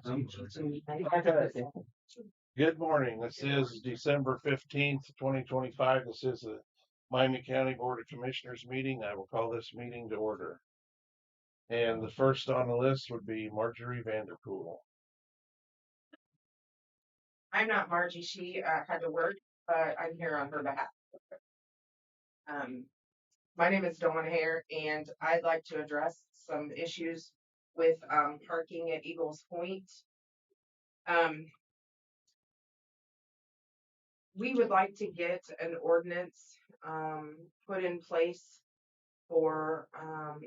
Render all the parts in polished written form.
Good morning. This is December 15th, 2025. This is the Miami County Board of Commissioners meeting. I will call this meeting to order. And the first on the list would be Marjorie Vanderpool. I'm not Margie. She had to work, but I'm here on her behalf. My name is Dawn Hare, and I'd like to address some issues with parking at Eagles Point. We would like to get an ordinance put in place for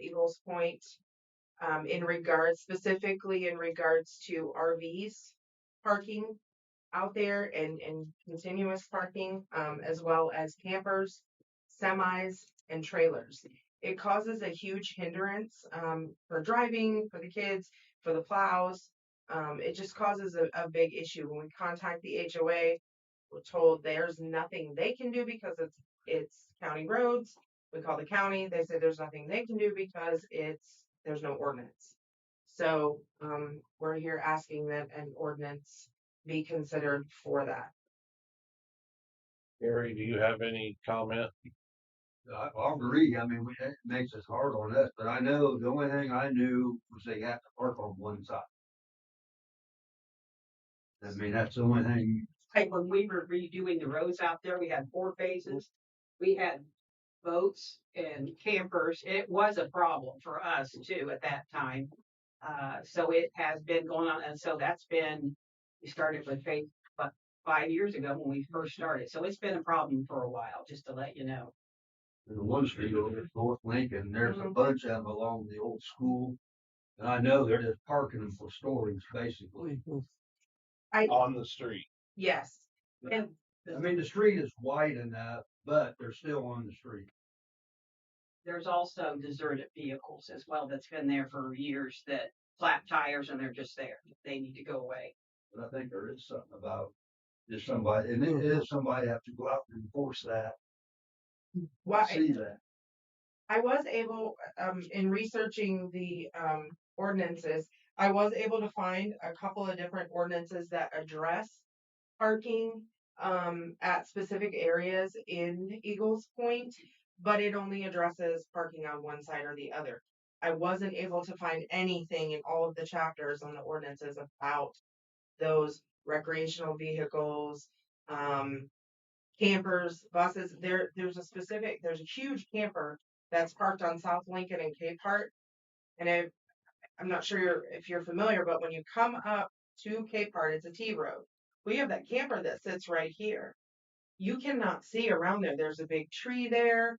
Eagles Point specifically in regards to RVs parking out there and continuous parking, as well as campers, semis, and trailers. It causes a huge hindrance for driving, for the kids, for the plows. It just causes a big issue. When we contact the HOA, we're told there's nothing they can do because it's county roads. We call the county. They say there's nothing they can do because there's no ordinance. So we're here asking that an ordinance be considered for that. Gary, do you have any comment? I agree. I mean, it makes it hard on us, but I know the only thing I knew was they have to park on one side. I mean, that's the only thing. Like when we were redoing the roads out there, we had 4 phases. We had boats and campers. It was a problem for us too at that time. So it has been going on, and so we started with phase 5 years ago when we first started. So it's been a problem for a while, just to let you know. The one street over North Lincoln, there's a bunch of them along the old school, and I know they're just parking them for storage, basically. On the street. Yes. And I mean, the street is wide enough, but they're still on the street. There's also deserted vehicles as well that's been there for years that flat tires and they're just there. They need to go away. But I think there is something about just somebody, and it is somebody have to go out and enforce that. Well, see that. I was able, in researching the ordinances, I was able to find a couple of different ordinances that address parking at specific areas in Eagles Point, but it only addresses parking on one side or the other. I wasn't able to find anything in all of the chapters on the ordinances about those recreational vehicles, campers, buses. There's a huge camper that's parked on South Lincoln and Cape Heart. And I'm not sure if you're familiar, but when you come up to Cape Heart, it's a T road. We have that camper that sits right here. You cannot see around there. There's a big tree there.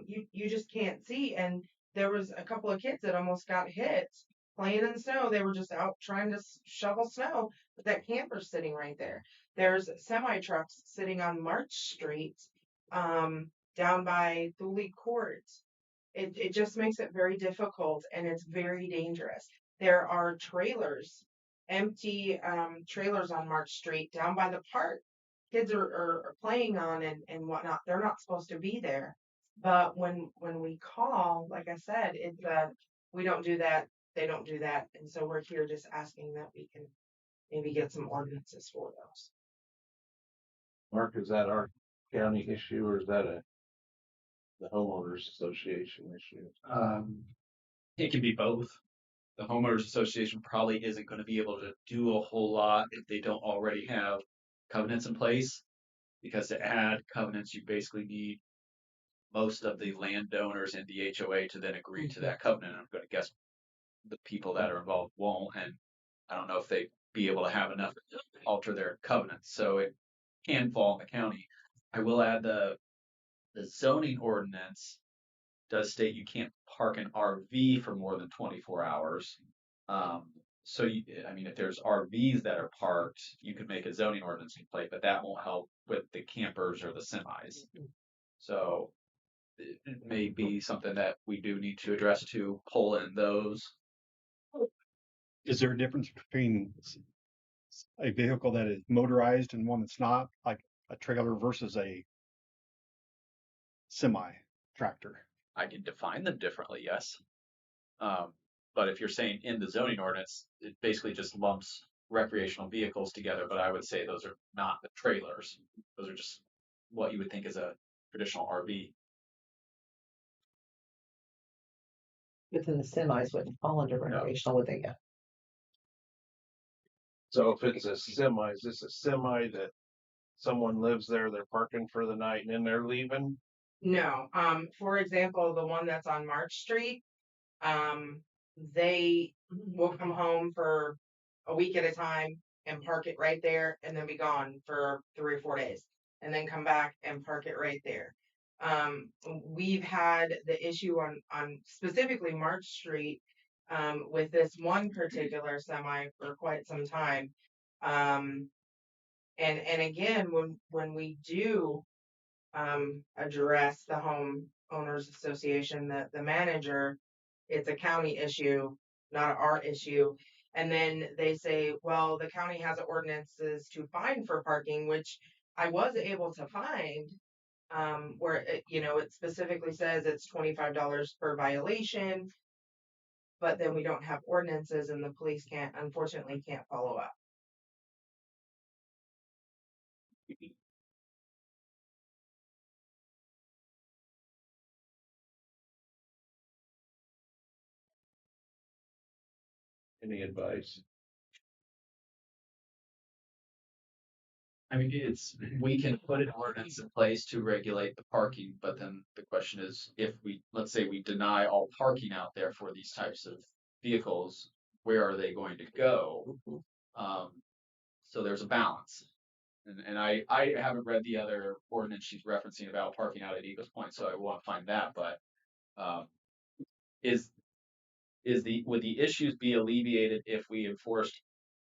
You just can't see. And there was a couple of kids that almost got hit playing in the snow. They were just out trying to shovel snow, but that camper's sitting right there. There's semi trucks sitting on March Street, down by Thule Court. It just makes it very difficult and it's very dangerous. There are trailers, empty trailers on March Street down by the park. Kids are playing on and whatnot. They're not supposed to be there. But when we call, like I said, it's we don't do that. They don't do that. And so we're here just asking that we can maybe get some ordinances for those. Mark, is that our county issue or is that the homeowners association issue? It can be both. The homeowners association probably isn't going to be able to do a whole lot if they don't already have covenants in place, because to add covenants, you basically need most of the landowners and the HOA to then agree to that covenant. I'm going to guess the people that are involved won't, and I don't know if they'd be able to have enough to alter their covenants. So it can fall on the county. I will add the zoning ordinance does state you can't park an RV for more than 24 hours. So, I mean, if there's RVs that are parked, you could make a zoning ordinance in play, but that won't help with the campers or the semis. So it may be something that we do need to address to pull in those. Is there a difference between a vehicle that is motorized and one that's not, like a trailer versus a semi tractor? I can define them differently, yes. But if you're saying in the zoning ordinance, it basically just lumps recreational vehicles together. But I would say those are not the trailers. Those are just what you would think is a traditional RV. But then the semis wouldn't fall under recreational, would they? Yeah. So if it's a semi, is this a semi that someone lives there, they're parking for the night and then they're leaving? No, for example, the one that's on March Street, they will come home for a week at a time and park it right there and then be gone for 3 or 4 days and then come back and park it right there. We've had the issue on specifically March Street, with this one particular semi for quite some time. And again, when we do address the home owners association, the manager, it's a county issue, not our issue. And then they say, well, the county has ordinances to fine for parking, which I was able to find, where it specifically says it's $25 per violation, but then we don't have ordinances and the police unfortunately can't follow up. Any advice? I mean, we can put an ordinance in place to regulate the parking, but then the question is, if let's say we deny all parking out there for these types of vehicles, where are they going to go? So there's a balance. And I haven't read the other ordinance she's referencing about parking out at Eagles Point, so I want to find that. But would the issues be alleviated if we enforced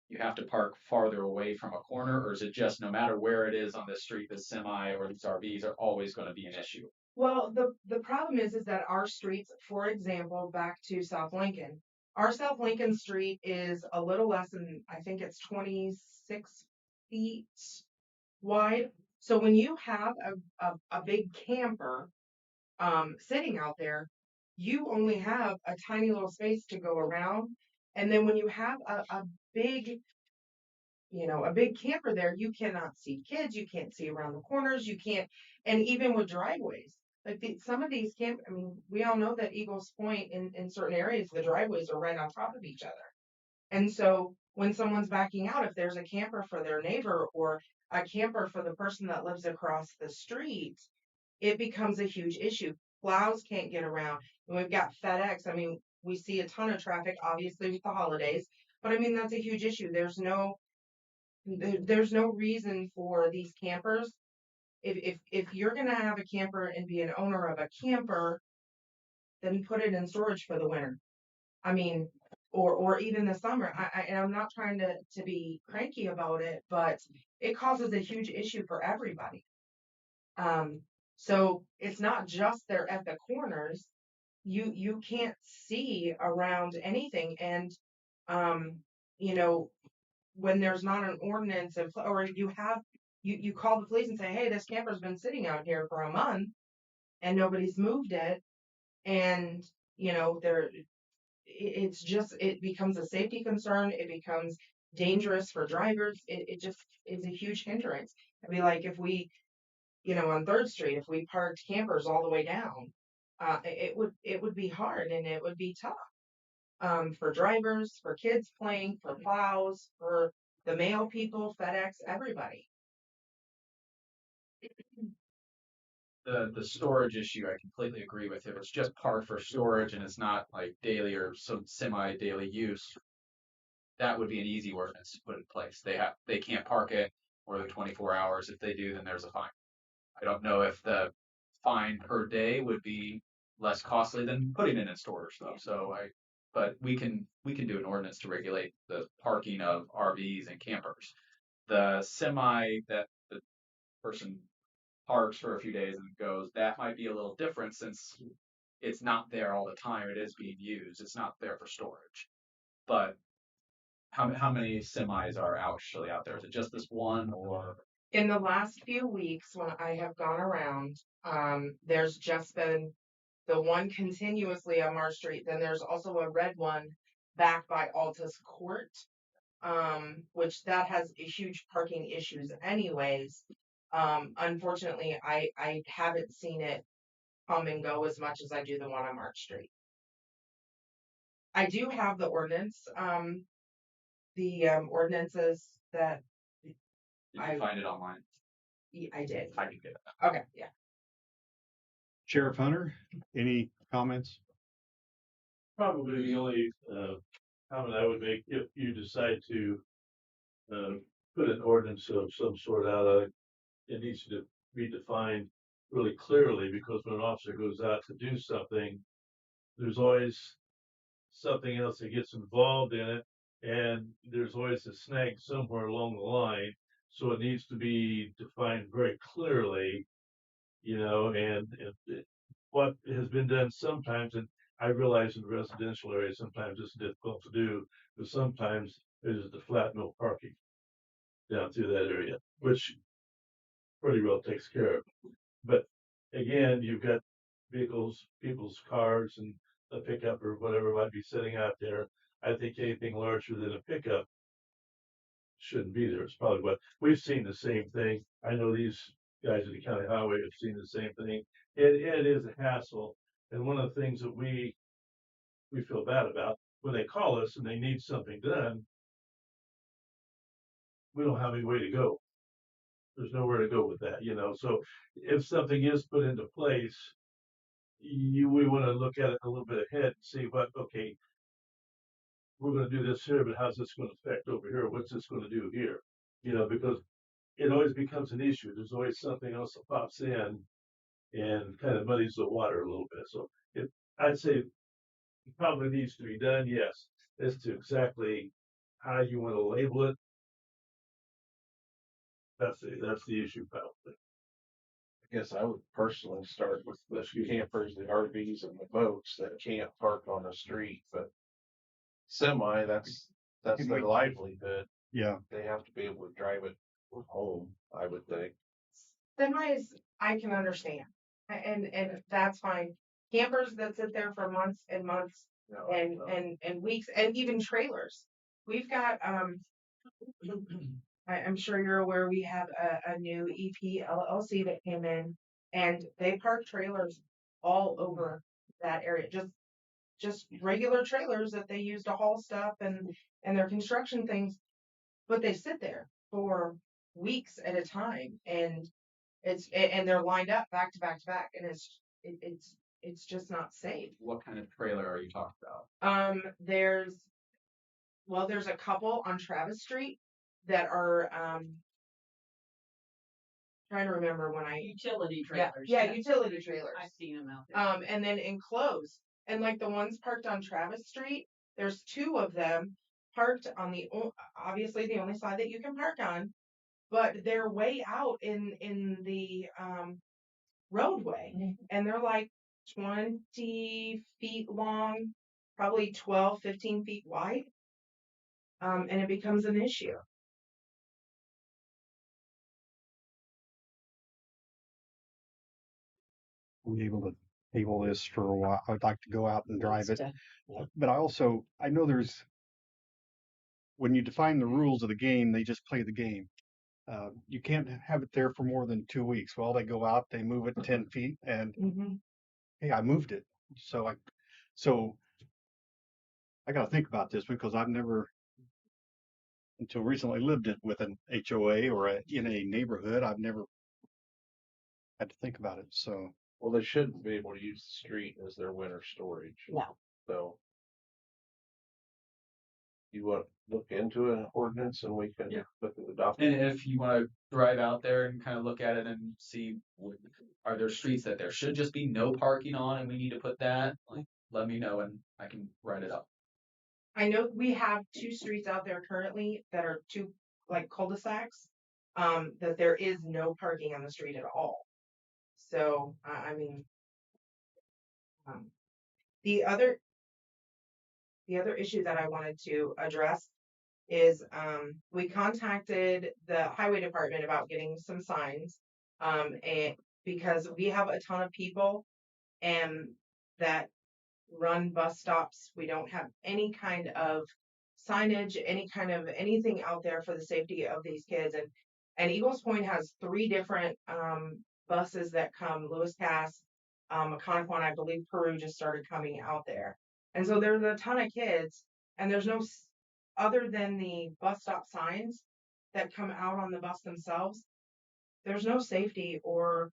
you have to park farther away from a corner, or is it just no matter where it is on the street, the semi or these RVs are always going to be an issue? Well, the problem is that our streets, for example, back to South Lincoln, our South Lincoln Street is a little less than, I think it's 26 feet wide. So when you have a big camper sitting out there, you only have a tiny little space to go around. And then when you have a big a big camper there, you cannot see kids, you can't see around the corners, you can't, and even with driveways, like some of these I mean, we all know that Eagles Point in certain areas, the driveways are right on top of each other. And so when someone's backing out, if there's a camper for their neighbor or a camper for the person that lives across the street, it becomes a huge issue. Plows can't get around. And we've got FedEx. I mean, we see a ton of traffic, obviously, with the holidays, but I mean, that's a huge issue. There's no reason for these campers. If you're going to have a camper and be an owner of a camper, then put it in storage for the winter. I mean, or even the summer. And I'm not trying to be cranky about it, but it causes a huge issue for everybody. So it's not just they're at the corners. You can't see around anything. And when there's not an ordinance or you call the police and say, hey, this camper's been sitting out here for a month and nobody's moved it. And, it becomes a safety concern. It becomes dangerous for drivers. It just is a huge hindrance. I'd be like, if we, on 3rd Street, if we parked campers all the way down, it would be hard and it would be tough. For drivers, for kids playing, for plows, for the mail people, FedEx, everybody. The storage issue, I completely agree with. If it's just parked for storage and it's not like daily or some semi-daily use, that would be an easy ordinance to put in place. They can't park it more than 24 hours. If they do, then there's a fine. I don't know if the fine per day would be less costly than putting it in storage though. But we can do an ordinance to regulate the parking of RVs and campers. The semi that the person parks for a few days and goes, that might be a little different since it's not there all the time. It is being used. It's not there for storage. But how many semis are actually out there? Is it just this one or? In the last few weeks, when I have gone around, there's just been the one continuously on Marsh Street. Then there's also a red one back by Altus Court, which that has a huge parking issues anyways. Unfortunately, I haven't seen it come and go as much as I do the one on March Street. I do have the ordinance, ordinances that Did I- you find it online? I did. I can get it. Okay, yeah. Sheriff Hunter, any comments? Probably the only comment I would make, if you decide to put an ordinance of some sort out, it needs to be defined really clearly, because when an officer goes out to do something, there's always something else that gets involved in it, and there's always a snag somewhere along the line. So it needs to be defined very clearly, and what has been done sometimes, and I realize in residential areas, sometimes it's difficult to do, but sometimes there's the flat no parking down through that area, which pretty well takes care of it. But again, you've got vehicles, people's cars and a pickup or whatever might be sitting out there. I think anything larger than a pickup shouldn't be there. It's probably what we've seen the same thing. I know these guys at the county highway have seen the same thing. It is a hassle. And one of the things that we feel bad about, when they call us and they need something done, we don't have any way to go. There's nowhere to go with that, So if something is put into place, we want to look at it a little bit ahead and see okay, we're going to do this here, but how's this going to affect over here? What's this going to do here? Because it always becomes an issue. There's always something else that pops in and kind of muddies the water a little bit. So I'd say it probably needs to be done, yes. As to exactly how you want to label it, that's the issue probably. I guess I would personally start with the campers, the RVs and the boats that can't park on the street, but semi, that's their livelihood. Yeah, They have to be able to drive it home, I would think. Semis, I can understand, and that's fine. Campers that sit there for months and months and weeks, and even trailers. We've got I'm sure you're aware we have a new EP LLC that came in, and they park trailers all over that area. Just regular trailers that they use to haul stuff and their construction things, but they sit there for weeks at a time, and they're lined up back to back to back, and it's just not safe. What kind of trailer are you talking about? There's a couple on Travis Street that are trying to remember when Utility trailers. yeah, utility trailers. I've seen them out there. And then enclosed, and like the ones parked on Travis Street, there's two of them parked on obviously the only side that you can park on, but they're way out in the roadway, and they're like 20 feet long, probably 12, 15 feet wide. And it becomes an issue. we're able to table this for a while. I'd like to go out and drive it. But I know when you define the rules of the game, they just play the game. You can't have it there for more than 2 weeks. Well, they go out, they move it 10 feet, and hey, I moved it. So I got to think about this because I've never, until recently, lived it with an HOA or in a neighborhood. I've never had to think about it. So, Well, they shouldn't be able to use the street as their winter storage. No. So you want to look into an ordinance and we can look at the document. And if you want to drive out there and kind of look at it and see, are there streets that there should just be no parking on and we need to put that, like, let me know and I can write it up. I know we have two streets out there currently that are two like cul-de-sacs, that there is no parking on the street at all. So, I mean, the other issue that I wanted to address is, we contacted the highway department about getting some signs, and because we have a ton of people, and that run bus stops. We don't have any kind of signage, any kind of anything out there for the safety of these kids. And Eagles Point has 3 different buses that come. Lewis Cass, Maconiquan, I believe Peru just started coming out there. And so there's a ton of kids, and there's no other than the bus stop signs that come out on the bus themselves. There's no safety or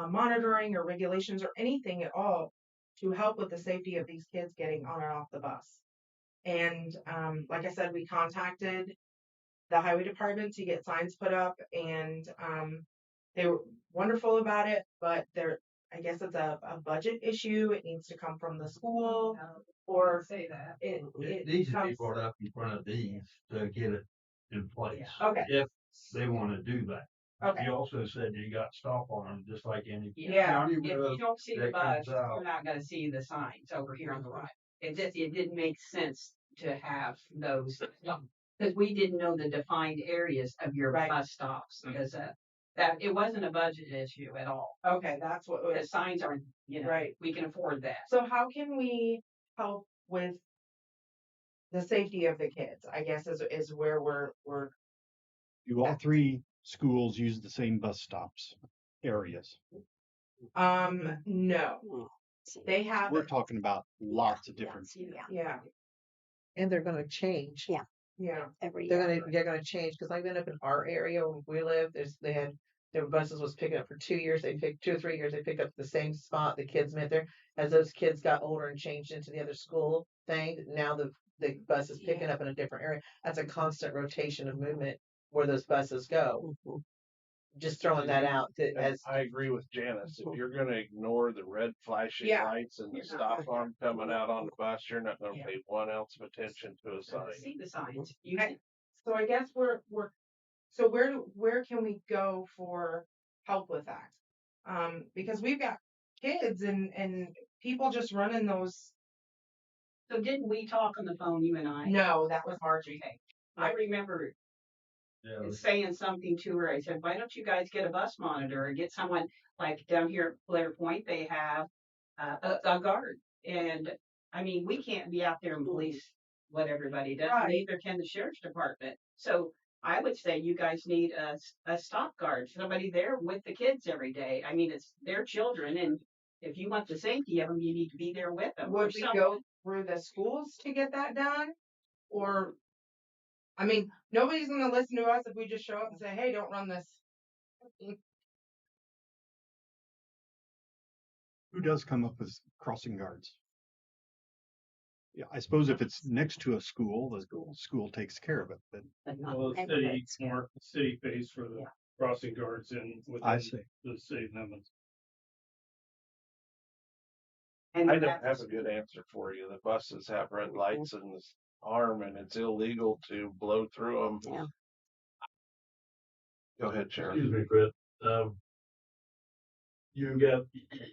monitoring or regulations or anything at all to help with the safety of these kids getting on and off the bus. And like I said, we contacted the highway department to get signs put up, and they were wonderful about it, but I guess it's a budget issue. It needs to come from the school, or say that. It needs to be brought up in front of these to get it in place. Okay. If they want to do that. Okay. You also said you got stop on them, just like any Yeah. county If road you don't see the that bus, comes out. you're not gonna see the signs over here on the right. It didn't make sense to have those, because we didn't know the defined areas of your Right. bus stops, because that, it wasn't a budget issue at all. Okay, that's what The signs aren't, right. we can afford that. So how can we help with the safety of the kids? I guess is where we're Do all 3 schools use the same bus stops areas? no. They have We're talking about lots of different. yeah. And they're gonna change. Yeah. They're gonna change, because I've been up in our area where we live, their buses was picking up for 2 years, they picked 2 or 3 years, they picked up the same spot, the kids met there. As those kids got older and changed into the other school thing, now the bus is picking up in a different area. That's a constant rotation of movement where those buses go. Just throwing that out And as I agree with Janice. If you're gonna ignore the red flashing Yeah. lights and the stop arm coming out on the bus, you're not gonna pay 1 ounce of attention to a sign. See the signs. You Okay. So I guess so where can we go for help with that? Because we've got kids and people just running those. So didn't we talk on the phone, you and I? No, that was Margie. Okay. I remember Yeah, saying something to her. I said, why don't you guys get a bus monitor or get someone like down here at Blair Point, they have a guard. And I mean, we can't be out there and police what everybody does. Right. Neither can the sheriff's department. So I would say you guys need a stop guard, somebody there with the kids every day. I mean, it's their children, and if you want the safety of them, you need to be there with them. Would we go through the schools to get that done? Or, I mean, nobody's going to listen to us if we just show up and say, hey, don't run this. Who does come up with crossing guards? Yeah, I suppose if it's next to a school, the school takes care of it, but Well, the city pays for the crossing guards in I within see. the city limits. And I don't have a good answer for you. The buses have red lights in this arm, and it's illegal to blow through them. Yeah. Go ahead, Sheriff. Excuse me, Fred. You got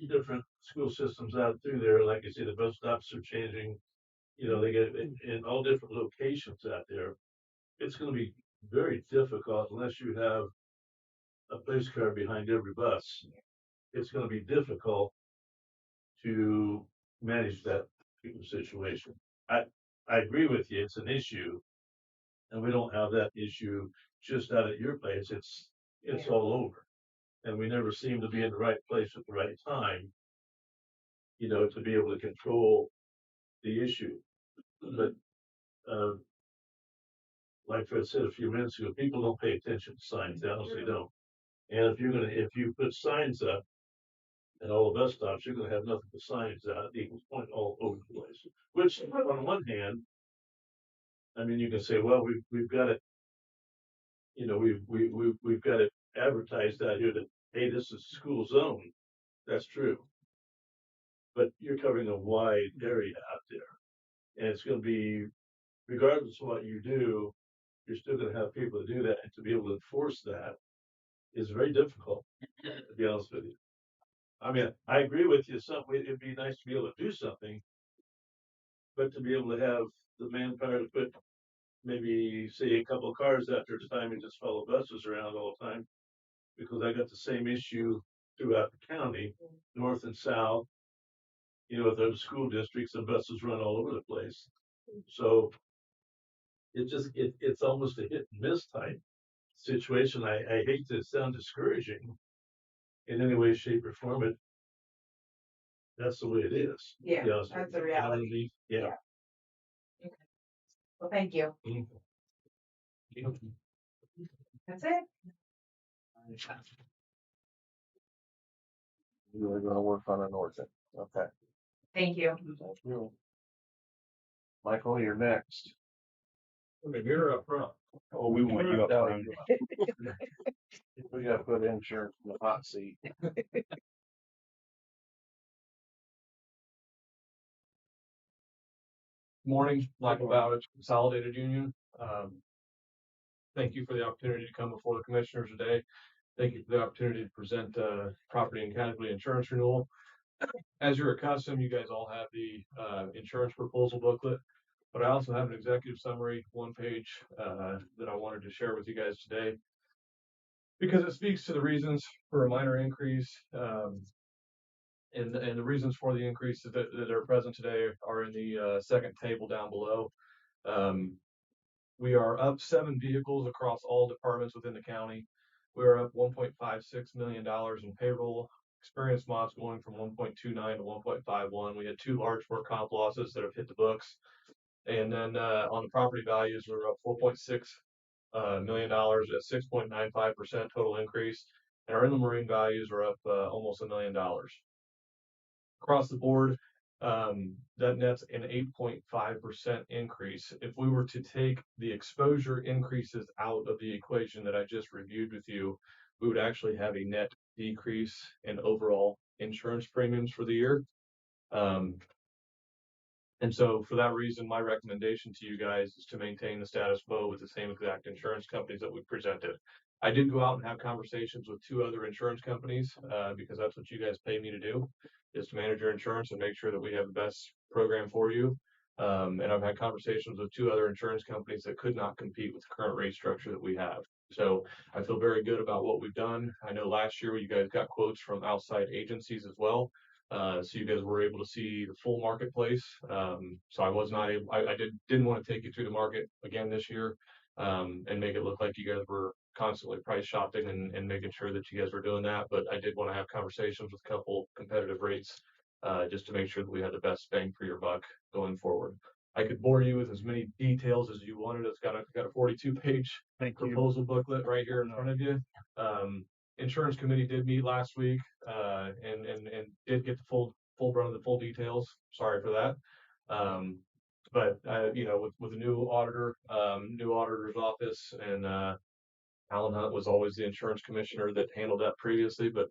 different school systems out through there. Like I say, the bus stops are changing. You know, they get in all different locations out there. It's going to be very difficult unless you have a police car behind every bus. It's going to be difficult to manage that situation. I agree with you. It's an issue, and we don't have that issue just out at your place. It's all over, and we never seem to be in the right place at the right time. You know, to be able to control the issue. But like Fred said a few minutes ago, people don't pay attention to signs. They honestly don't. And if you put signs up at all the bus stops, you're gonna have nothing but signs out at Eagles Point all over the place. Which on one hand, I mean, you can say, well, we've got it, you know, we've got it advertised out here that, hey, this is school zone. That's true. But you're covering a wide area out there. And it's gonna be, regardless of what you do, you're still gonna have people to do that, and to be able to enforce that is very difficult, to be honest with you. I mean, I agree with you. It'd be nice to be able to do something, but to be able to have the manpower to put maybe say a couple of cars out there at a time and just follow buses around all the time, because I got the same issue throughout the county, north and south. with those school districts and buses run all over the place. So it's almost a hit and miss type situation. I hate to sound discouraging in any way, shape, or form, but that's the way it is. Yeah, You know, that's the you know what I reality. mean? Yeah. Okay. Well, thank you. That's it. We're gonna work on an ordinance. Okay. Thank you. Thank you. Michael, you're next. Okay, you're up front. Oh, we want you up No, front. we gotta put insurance in the hot seat. Morning, Michael Bowditch, Consolidated Union. Thank you for the opportunity to come before the commissioners today. Thank you for the opportunity to present property and casualty insurance renewal. As you're accustomed, you guys all have the insurance proposal booklet, but I also have an executive summary, one page that I wanted to share with you guys today because it speaks to the reasons for a minor increase. And the reasons for the increases that are present today are in the second table down below. We are up 7 vehicles across all departments within the county. We are up $1.56 million in payroll. Experience mods going from 1.29 to 1.51. We had 2 large work comp losses that have hit the books. And then on the property values, we're up $4.6 million at 6.95% total increase. And our inland marine values are up almost $1 million. Across the board, that nets an 8.5% increase. If we were to take the exposure increases out of the equation that I just reviewed with you, we would actually have a net decrease in overall insurance premiums for the year. And so for that reason, my recommendation to you guys is to maintain the status quo with the same exact insurance companies that we presented. I did go out and have conversations with 2 other insurance companies because that's what you guys pay me to do, is to manage your insurance and make sure that we have the best program for you. And I've had conversations with 2 other insurance companies that could not compete with the current rate structure that we have. So I feel very good about what we've done. I know last year you guys got quotes from outside agencies as well. So you guys were able to see the full marketplace. So I was not able, I didn't want to take you through the market again this year, and make it look like you guys were constantly price shopping and making sure that you guys were doing that. But I did want to have conversations with a couple competitive rates, just to make sure that we had the best bang for your buck going forward. I could bore you with as many details as you wanted. It's got a 42-page proposal booklet right here in front of you. Insurance committee did meet last week, and did get the full brunt of the full details. Sorry for that. But with a new auditor, new auditor's office, and Alan Hunt was always the insurance commissioner that handled that previously. But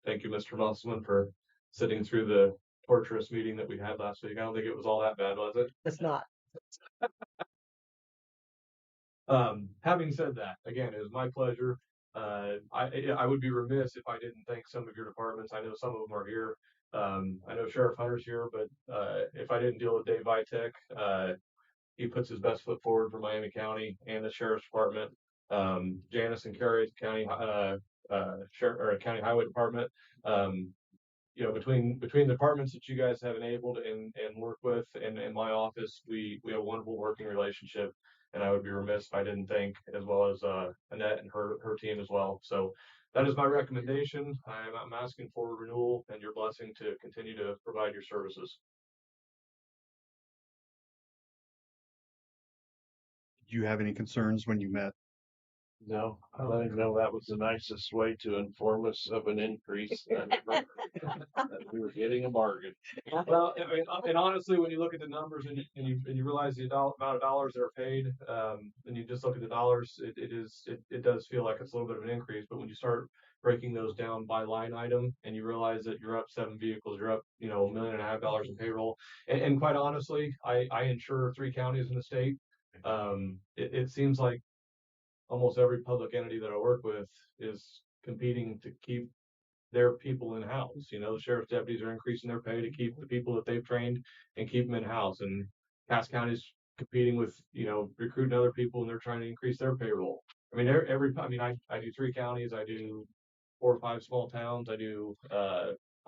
thank you, Mr. Musselman, for sitting through the torturous meeting that we had last week. I don't think it was all that bad, was it? It's not. Having said that, again, it was my pleasure. I would be remiss if I didn't thank some of your departments. I know some of them are here. I know Sheriff Hunter's here, but if I didn't deal with Dave Vitek, he puts his best foot forward for Miami County and the Sheriff's Department. Janice and Carrie at the county county highway department. Between the departments that you guys have enabled and worked with in my office, we have a wonderful working relationship. And I would be remiss if I didn't thank, as well as Annette and her team as well. So that is my recommendation. I'm asking for renewal and your blessing to continue to provide your services. Did you have any concerns when you met? No, I let him know that was the nicest way to inform us of an increase and that we were getting a bargain. Well, and honestly, when you look at the numbers and you realize the amount of dollars that are paid, and you just look at the dollars, it does feel like it's a little bit of an increase. But when you start breaking those down by line item and you realize that you're up 7 vehicles, you're up, $1.5 million in payroll. And quite honestly, I insure 3 counties in the state. It seems like almost every public entity that I work with is competing to keep their people in house. The sheriff's deputies are increasing their pay to keep the people that they've trained and keep them in house. And Cass County's competing with, recruiting other people, and they're trying to increase their payroll. I mean, I do 3 counties. I do 4 or 5 small towns. I do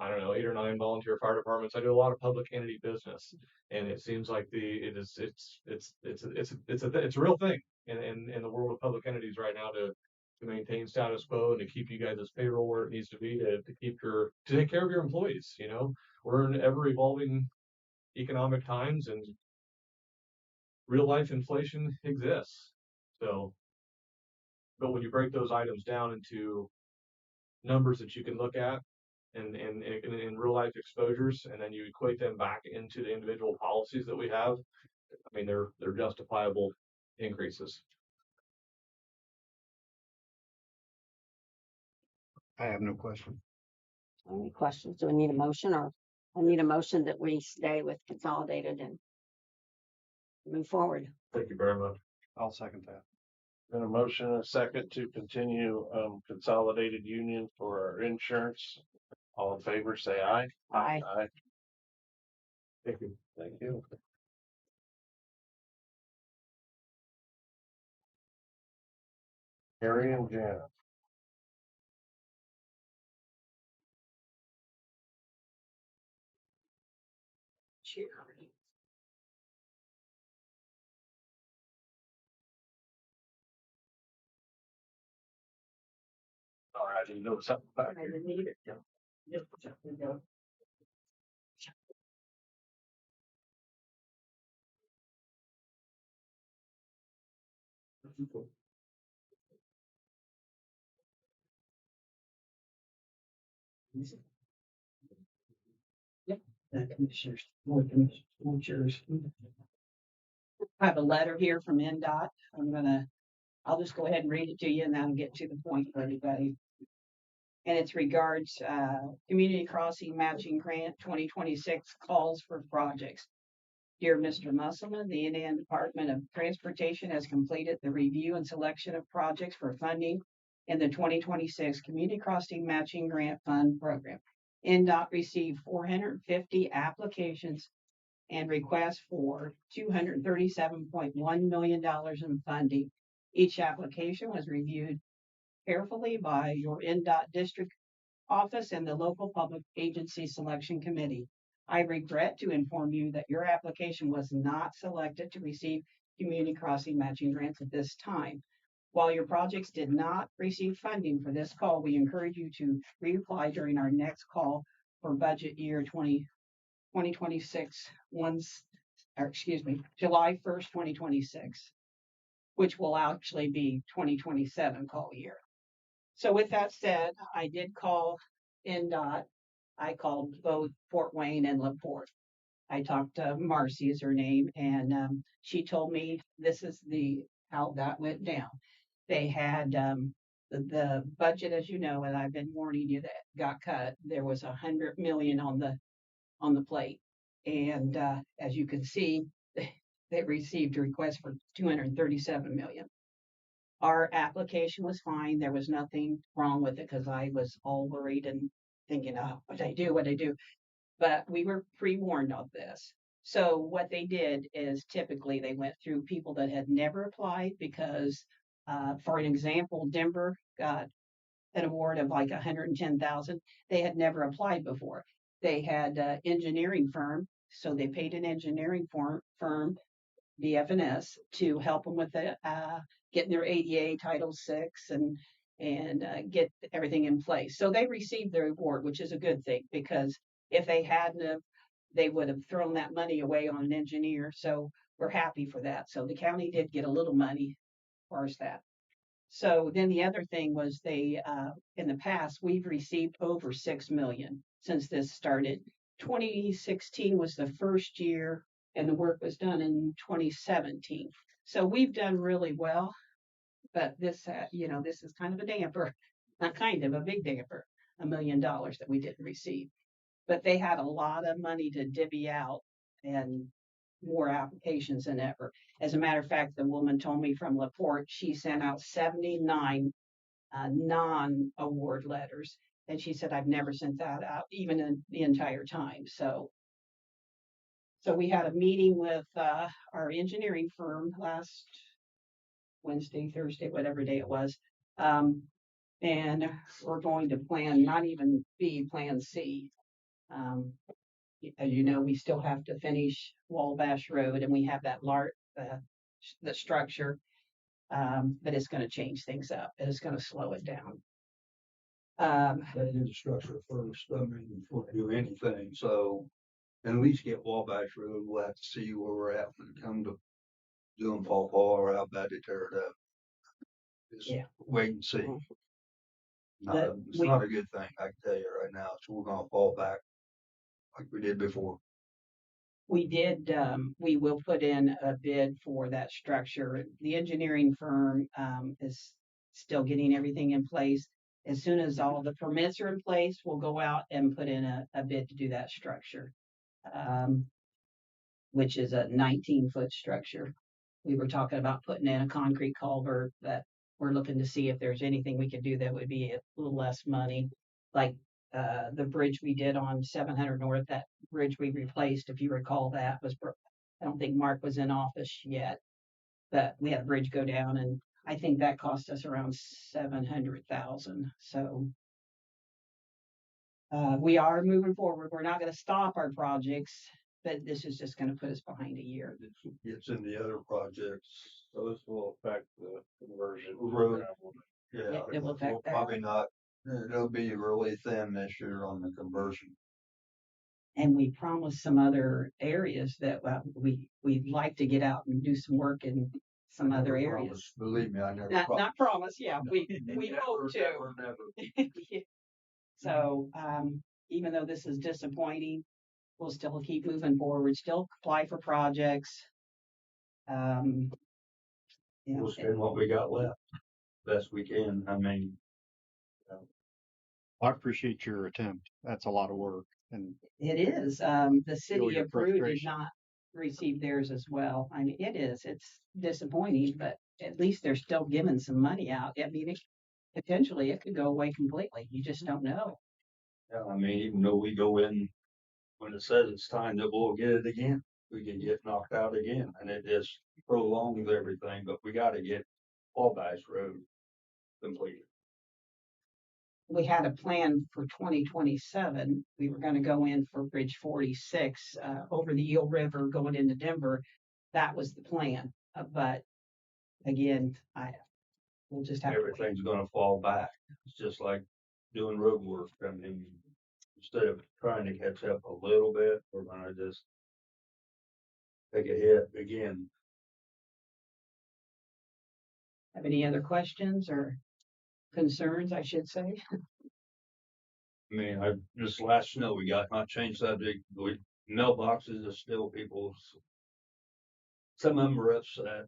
I don't know, 8 or 9 volunteer fire departments. I do a lot of public entity business, and it seems like it's a real thing in the world of public entities right now to maintain status quo and to keep you guys' payroll where it needs to be to take care of your employees. You know, we're in ever evolving economic times, and real life inflation exists. So, but when you break those items down into numbers that you can look at in real life exposures, and then you equate them back into the individual policies that we have, I mean, they're justifiable increases. I have no question. Any questions? Do we need a motion, or I need a motion that we stay with consolidated and move forward? Thank you very much. I'll second that. Been a motion and a second to continue consolidated union for our insurance. All in favor, say aye. Aye. Aye. Thank you. Thank you. Harry and Janet. All right, I didn't know something back I here. didn't need it, though. Just go. Yep. Commissioners, commissioners. I have a letter here from NDOT. I'll just go ahead and read it to you and then I'll get to the point for everybody. And it's regards Community Crossing Matching Grant 2026 calls for projects. Dear Mr. Musselman, the Indiana Department of Transportation has completed the review and selection of projects for funding in the 2026 Community Crossing Matching Grant Fund Program. NDOT received 450 applications and requests for $237.1 million in funding. Each application was reviewed carefully by your NDOT district office and the local public agency selection committee. I regret to inform you that your application was not selected to receive community crossing matching grants at this time. While your projects did not receive funding for this call, we encourage you to reapply during our next call for budget year 2026, July 1st, 2026, which will actually be 2027 call year. So with that said, I did call NDOT. I called both Fort Wayne and LaPorte. I talked to Marcy is her name, and she told me this is how that went down. They had the budget, as you know, and I've been warning you that got cut. There was $100 million on the plate, and as you can see, they received a request for $237 million. Our application was fine. There was nothing wrong with it because I was all worried and thinking, oh, what I do? But we were pre-warned of this. So what they did is typically they went through people that had never applied because, for an example, Denver got an award of like 110,000. They had never applied before. They had an engineering firm, so they paid an engineering firm, BFNS, to help them with getting their ADA Title VI and get everything in place. So they received their award, which is a good thing because if they hadn't have, they would have thrown that money away on an engineer. So we're happy for that. So the county did get a little money as far as that. So then the other thing was in the past, we've received over 6 million since this started. 2016 was the first year and the work was done in 2017. So we've done really well, but this is kind of a damper, not kind of a big damper, $1 million that we didn't receive. But they had a lot of money to divvy out and more applications than ever. As a matter of fact, the woman told me from LaPorte, she sent out 79 non-award letters. And she said, I've never sent that out, even in the entire time. So we had a meeting with our engineering firm last Wednesday, Thursday, whatever day it was. And we're going to plan, not even B, plan C. As you know, we still have to finish Wabash Road and we have that the structure. But it's gonna change things up. It's gonna slow it down. That infrastructure first, I mean, before we do anything, so at least get Wabash Road, we'll have to see where we're at when it comes to doing Paw Paw or how bad they tear it up. Just Yeah. wait and see. But It's we- not a good thing, I can tell you right now, so we're gonna fall back like we did before. We did, we will put in a bid for that structure. The engineering firm, is still getting everything in place. As soon as all the permits are in place, we'll go out and put in a bid to do that structure. Which is a 19-foot structure. We were talking about putting in a concrete culvert, that we're looking to see if there's anything we could do that would be a little less money. Like, the bridge we did on 700 North, that bridge we replaced, if you recall, that was, I don't think Mark was in office yet, but we had a bridge go down, and I think that cost us around 700,000. So, we are moving forward. We're not gonna stop our projects, but this is just gonna put us behind a year. It's in the other projects, So this will affect the conversion. Road. gravel. yeah. It will affect we'll that. Probably not, it'll be really thin this year on the conversion. And we promised some other areas that we'd like to get out and do some work in some other Never areas. promised. Believe me, I never Not promise, yeah, we Never, hope to. never. So, even though this is disappointing, we'll still keep moving forward, still apply for projects. You know, We'll spend what we got left, best we can, I mean. I appreciate your attempt. That's a lot of work. And it is, the city your of Peru did frustration. not receive theirs as well. I mean, it's disappointing, but at least they're still giving some money out. I mean, potentially it could go away completely. You just don't know. Yeah, I mean, even though we go in, when it says it's time, that we'll get it again. We can get knocked out again, and it just prolongs everything, but we gotta get Wabash Road completed. We had a plan for 2027. We were going to go in for Bridge 46 over the Eel River going into Denver. That was the plan. But again, we'll just have to wait. Everything's gonna fall back. It's just like doing road work. I mean, instead of trying to catch up a little bit, we're gonna just take a hit again. Have any other questions or concerns, I should say? I mean, this last snow we got, not change subject, mailboxes are still people's. Some of them were upset.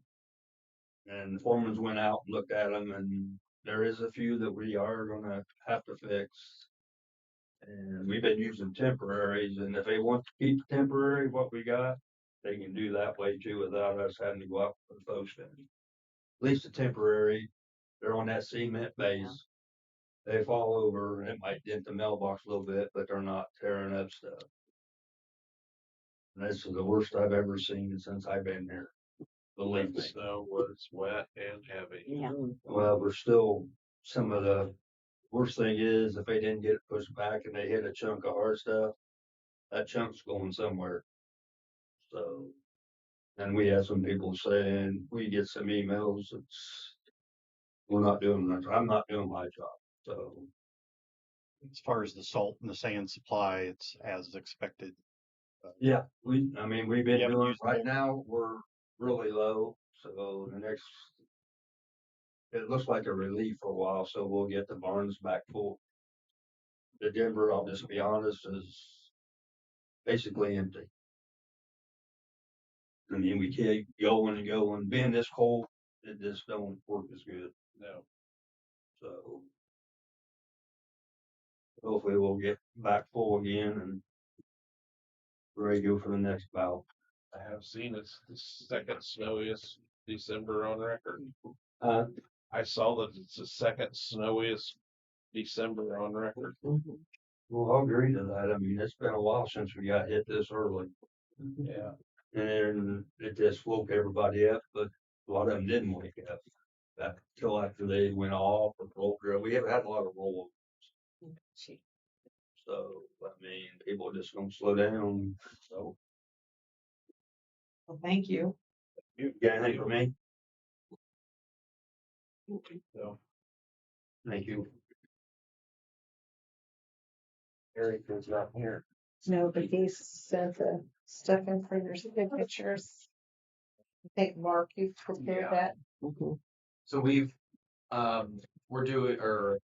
And the foremans went out and looked at them, and there is a few that we are gonna have to fix. And we've been using temporaries, and if they want to keep temporary what we got, they can do that way too without us having to go out for the post. At least the temporary, they're on that cement base. They fall over, and it might dent the mailbox a little bit, but they're not tearing up stuff. And this is the worst I've ever seen since I've been here. Believe The me. snow was wet and heavy. Yeah. Well, we're still, some of the worst thing is if they didn't get it pushed back and they hit a chunk of hard stuff, that chunk's going somewhere. So, and we had some people saying, we get some emails, we're not doing that. I'm not doing my job. So, as far as the salt and the sand supply, it's as expected. yeah, I mean, we've been You haven't doing, used right it. now, we're really low. So the next, it looks like a relief for a while, so we'll get the barns back full. The Denver, I'll just be honest, is basically empty. I mean, we keep going and going. Being this cold, it just don't work as good. No. So hopefully we'll get back full again and ready to go for the next bout. I have seen it's the second snowiest December on record. I saw that it's the second snowiest December on record. Well, I'll agree to that. I mean, it's been a while since we got hit this early. Yeah. And it just woke everybody up, but a lot of them didn't wake up. Until after they went off or rolled. We haven't had a lot of roll. So, I mean, people are just gonna slow down, so. Well, thank you. You got anything for me? So Thank you. Eric is not here. No, but he sent the stuff in for your signatures. I think Mark, you've prepared Yeah. that. Mhm. So we're doing or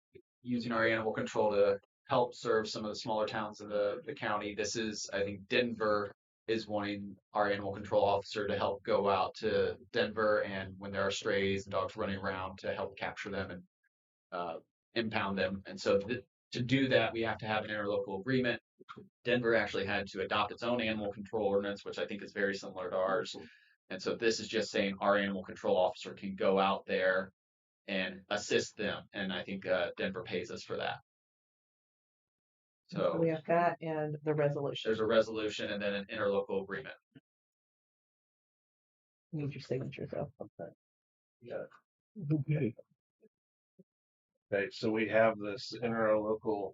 using our animal control to help serve some of the smaller towns in the county. This is, I think, Denver is wanting our animal control officer to help go out to Denver and when there are strays and dogs running around to help capture them and impound them. And so to do that, we have to have an interlocal agreement. Denver actually had to adopt its own animal control ordinance, which I think is very similar to ours. And so this is just saying our animal control officer can go out there and assist them. And I think Denver pays us for that. So We have that and the resolution. there's a resolution and then an interlocal agreement. Need your signature though. Okay. Yeah. Okay. Okay, so we have this interlocal.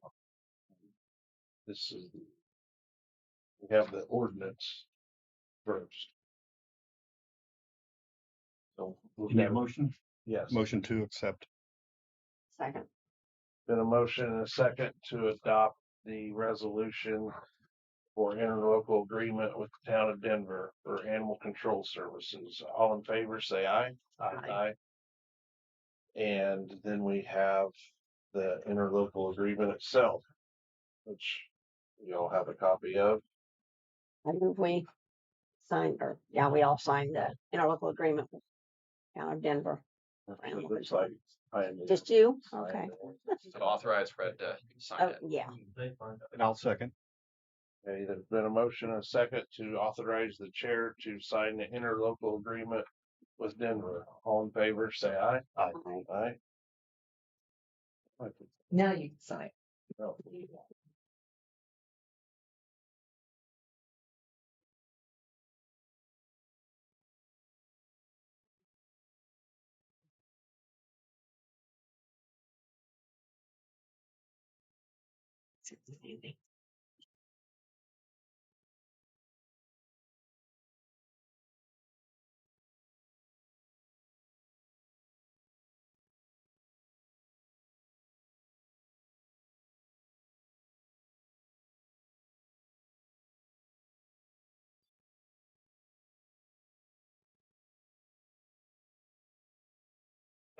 This is we have the ordinance first. So You need a motion? yes. Motion to accept. Second. Been a motion and a second to adopt the resolution for interlocal agreement with the town of Denver for animal control services. All in favor, say aye. Aye. And then we have the interlocal agreement itself, which you all have a copy of. I move we signed, or yeah, we all signed the interlocal agreement with Town of Denver. for animal Looks control. like I am. Just you? Okay. So authorize Fred to sign Oh, it. yeah. And I'll second. Okay, there's been a motion and a second to authorize the chair to sign the interlocal agreement with Denver. All in favor, say aye. Aye. Aye. Now you can sign. No.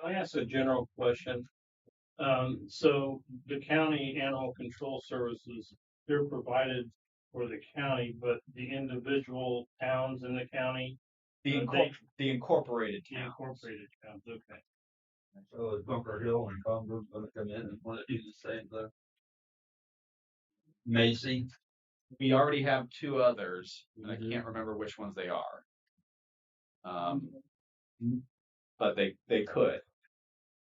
I ask a general question? So the county animal control services, they're provided for the county, but the individual towns in the county, The incorporated the town. incorporated towns, okay. So is Bunker Hill and Congress gonna come in and wanna do the same thing? Macy? We already have two others, and I can't remember which ones they are. But they could.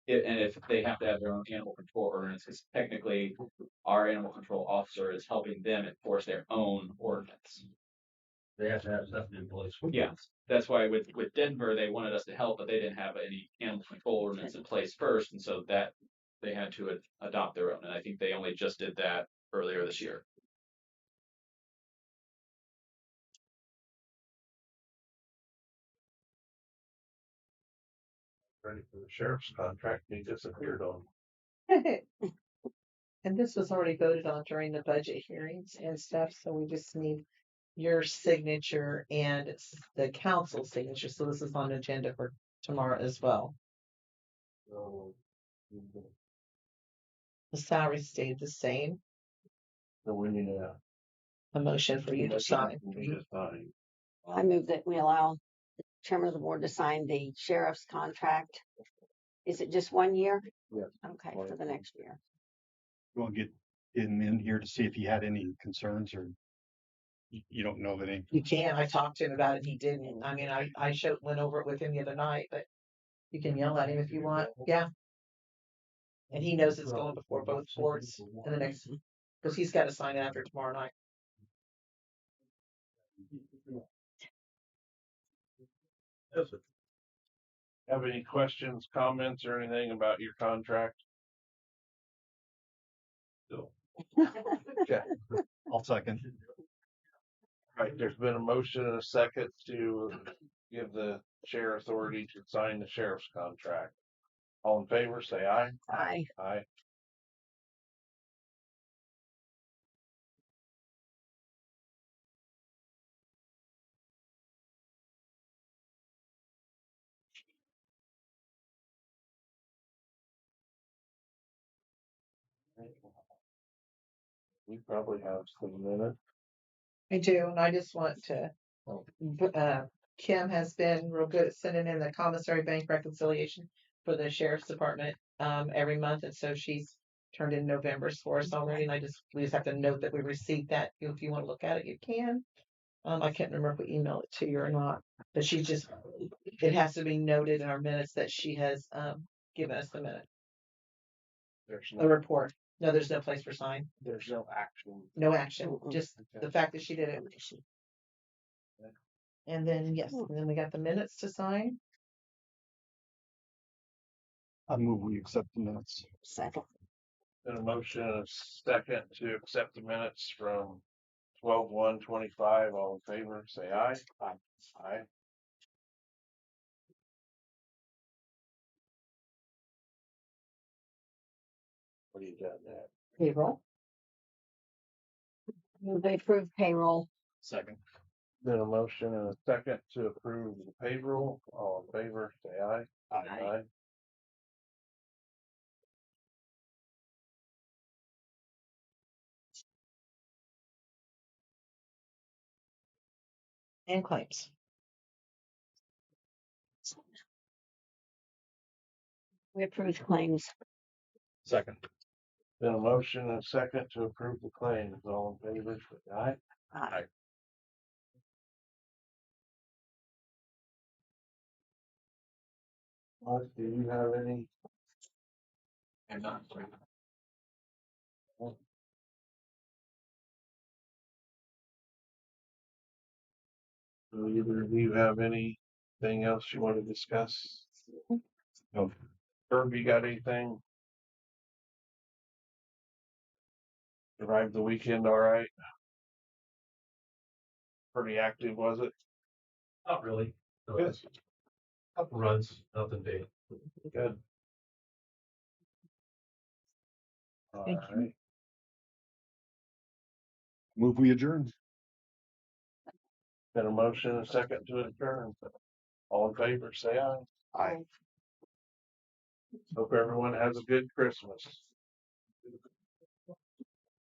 And if they have to have their own animal control ordinance, because technically our animal control officer is helping them enforce their own ordinance. They have to have something in place. Yeah, that's why with Denver, they wanted us to help, but they didn't have any animal control ordinance in place first, and so that they had to adopt their own. And I think they only just did that earlier this year. Ready for the sheriff's contract, he disappeared on. And this was already voted on during the budget hearings and stuff, so we just need your signature and the council signature. So this is on the agenda for tomorrow as well. So The salary stayed the same. we need A motion for you to sign. I move that we allow the chairman of the board to sign the sheriff's contract. Is it just 1 year? Yes. Okay, for the next year. You want to get him in here to see if he had any concerns, or you don't know of any? You can. I talked to him about it. He didn't. I mean, I went over it with him the other night, but you can yell at him if you want. Yeah. And he knows it's going before both boards in the next, because he's got to sign after tomorrow night. Have any questions, comments, or anything about your contract? Okay. I'll second. Right, there's been a motion and a second to give the chair authority to sign the sheriff's contract. All in favor, say aye. Aye. Aye. We probably have some minutes. I do, and I just want to, Kim has been real good at sending in the commissary bank reconciliation for the sheriff's department, every month, and so she's turned in November's for us already, and we just have to note that we received that. If you want to look at it, you can. I can't remember if we emailed it to you or not, but it has to be noted in our minutes that she has, given us the minute, There's the no, report. No, there's no place for sign, there's no action. no action, Mm-mm. just the fact that she did it. And then, yes, and then we got the minutes to sign. I move we accept the minutes. Second. Been a motion and a second to accept the minutes from 12/1/25. All in favor, say aye. Aye. Aye. What do you got there? Payroll. Move they approve payroll. Second. Been a motion and a second to approve the payroll. All in favor, say aye. Aye. And claims. We approve claims. Second. Been a motion and a second to approve the claims. All in favor, say aye. Aye. Mark, do you have any? And not. Do either of you have anything else you want to discuss? No. Herb, you got anything? Survived the weekend all right? Pretty active, was it? Not really. No, Good. just a couple runs, nothing big. Good. Thank you. Alright. Move we adjourn. Got a motion and a second to adjourn. All in favor, say aye. Aye. Hope everyone has a good Christmas.